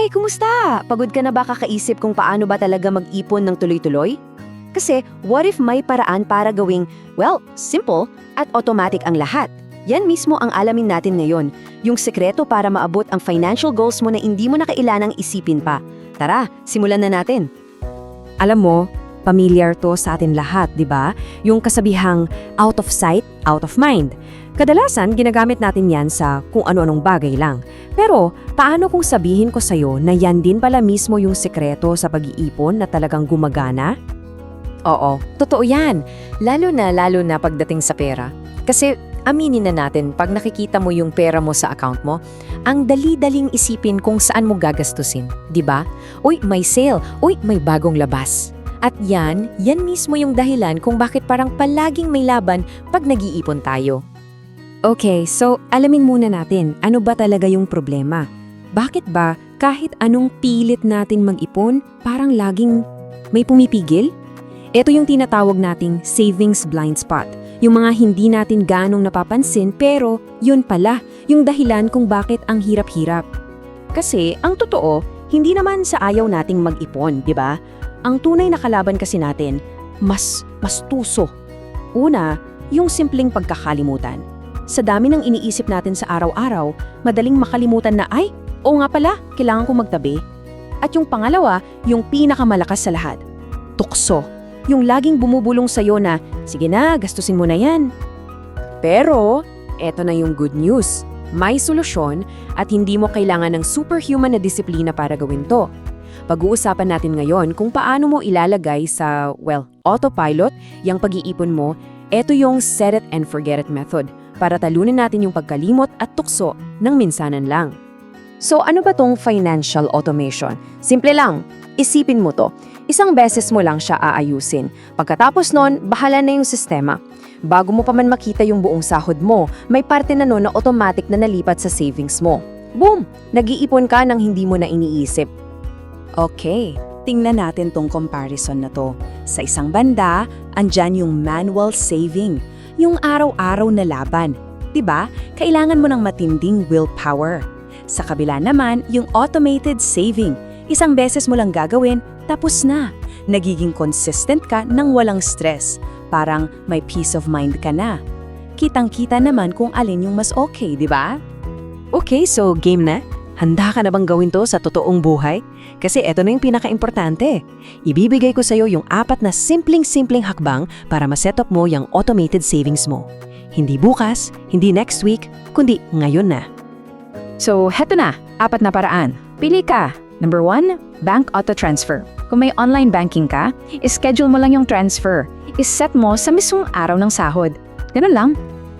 Hey, kumusta? Pagod ka na ba kakaisip kung paano ba talaga mag-ipon ng tuloy-tuloy? Kasi, what if may paraan para gawing, well, simple at automatic ang lahat? Yan mismo ang alamin natin ngayon, yung sekreto para maabot ang financial goals mo na hindi mo na kailanang isipin pa. Tara, simulan na natin. Alam mo, familiar to sa atin lahat, di ba? Yung kasabihang out of sight, out of mind. Kadalasan, ginagamit natin yan sa kung ano-anong bagay lang. Pero, paano kung sabihin ko sa'yo na yan din pala mismo yung sekreto sa pag-iipon na talagang gumagana? Oo, totoo yan. Lalo na pagdating sa pera. Kasi, aminin na natin, pag nakikita mo yung pera mo sa account mo, ang dali-daling isipin kung saan mo gagastusin. Di ba? Uy, may sale. Uy, may bagong labas. At yan mismo yung dahilan kung bakit parang palaging may laban pag nag-iipon tayo. Okay, so alamin muna natin, ano ba talaga yung problema? Bakit ba kahit anong pilit nating mag-ipon, parang laging may pumipigil? Ito yung tinatawag nating savings blind spot. Yung mga hindi natin ganong napapansin pero yun pala, yung dahilan kung bakit ang hirap-hirap. Kasi ang totoo, hindi naman sa ayaw nating mag-ipon, di ba? Ang tunay na kalaban kasi natin, mas tuso. Una, yung simpleng pagkakalimutan. Sa dami ng iniisip natin sa araw-araw, madaling makalimutan na ay, oo nga pala, kailangan kong magtabi. At yung pangalawa, yung pinakamalakas sa lahat, tukso. Yung laging bumubulong sa'yo na, sige na, gastusin mo na yan. Pero, eto na yung good news. May solusyon at hindi mo kailangan ng superhuman na disiplina para gawin to. Pag-uusapan natin ngayon kung paano mo ilalagay sa, well, autopilot, yung pag-iipon mo, eto yung set it and forget it method para talunin natin yung pagkalimot at tukso ng minsanan lang. So ano ba tong financial automation? Simple lang, isipin mo to. Isang beses mo lang siya aayusin. Pagkatapos nun, bahala na yung sistema. Bago mo pa man makita yung buong sahod mo, may parte na nun na automatic na nalipat sa savings mo. Boom! Nag-iipon ka nang hindi mo na iniisip. Okay, tingnan natin tong comparison na to. Sa isang banda, andyan yung manual saving, yung araw-araw na laban. 'Di ba? Kailangan mo ng matinding willpower. Sa kabila naman, yung automated saving. Isang beses mo lang gagawin, tapos na. Nagiging consistent ka nang walang stress. Parang may peace of mind ka na. Kitang-kita naman kung alin yung mas okay, 'di ba? Okay, so game na? Handa ka na bang gawin to sa totoong buhay? Kasi eto na yung pinaka-importante. Ibibigay ko sa'yo yung 4 na simpleng-simpleng hakbang para ma-set up mo yung automated savings mo. Hindi bukas, hindi next week, kundi ngayon na. So, heto na, 4 na paraan. Pili ka. Number 1, bank auto-transfer. Kung may online banking ka, ischedule mo lang yung transfer. Iset mo sa mismong araw ng sahod. Ganun lang.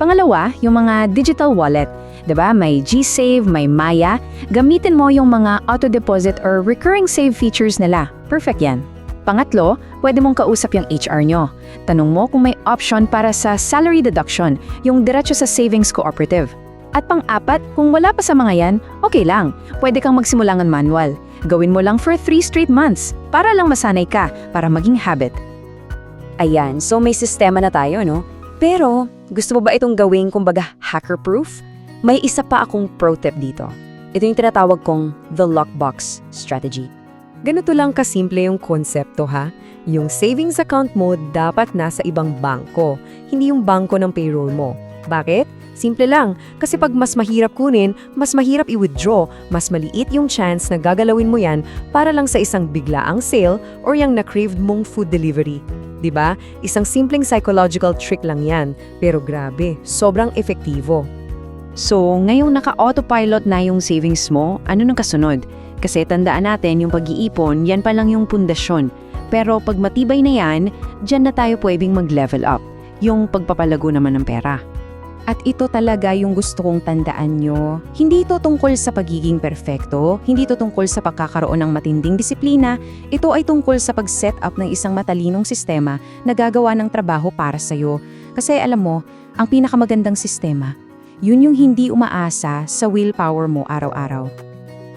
Pangalawa, yung mga digital wallet. Diba? May GSave, may Maya. Gamitin mo yung mga auto-deposit or recurring save features nila. Perfect yan. Pangatlo, pwede mong kausap yung HR nyo. Tanong mo kung may option para sa salary deduction, yung diretso sa savings cooperative. At pang-apat, kung wala pa sa mga yan, okay lang. Pwede kang magsimula ng manual. Gawin mo lang for 3 straight months para lang masanay ka, para maging habit. Ayan, so may sistema na tayo, no? Pero, gusto mo ba itong gawing kumbaga hacker-proof? May isa pa akong pro tip dito. Ito yung tinatawag kong the lockbox strategy. Ganito lang kasimple yung konsepto ha. Yung savings account mo dapat nasa ibang bangko, hindi yung bangko ng payroll mo. Bakit? Simple lang, kasi pag mas mahirap kunin, mas mahirap i-withdraw, mas maliit yung chance na gagalawin mo yan para lang sa isang biglaang sale or yung na-craved mong food delivery. Diba? Isang simpleng psychological trick lang yan, pero grabe, sobrang efektibo. So, ngayong naka-autopilot na yung savings mo, ano nang kasunod? Kasi tandaan natin yung pag-iipon, yan pa lang yung pundasyon. Pero pag matibay na yan, dyan na tayo pwedeng mag-level up. Yung pagpapalago naman ng pera. At ito talaga yung gusto kong tandaan nyo. Hindi ito tungkol sa pagiging perfecto, hindi ito tungkol sa pagkakaroon ng matinding disiplina, ito ay tungkol sa pag-set up ng isang matalinong sistema na gagawa ng trabaho para sa'yo. Kasi alam mo, ang pinakamagandang sistema, yun yung hindi umaasa sa willpower mo araw-araw.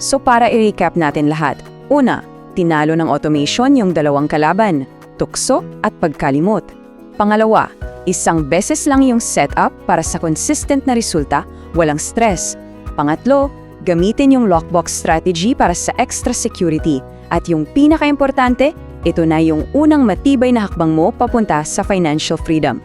So para i-recap natin lahat. Una, tinalo ng automation yung 2 kalaban, tukso at pagkalimot. Pangalawa, isang beses lang yung setup para sa consistent na resulta, walang stress. Pangatlo, gamitin yung lockbox strategy para sa extra security. At yung pinaka-importante, ito na yung unang matibay na hakbang mo papunta sa financial freedom.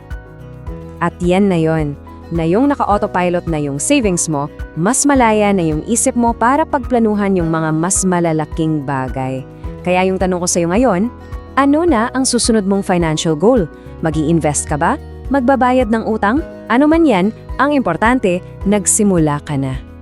At yan na yon, na yung naka-autopilot na yung savings mo, mas malaya na yung isip mo para pagplanuhan yung mga mas malalaking bagay. Kaya yung tanong ko sa'yo ngayon, ano na ang susunod mong financial goal? Mag-i-invest ka ba? Magbabayad ng utang? Ano man yan, ang importante, nagsimula ka na.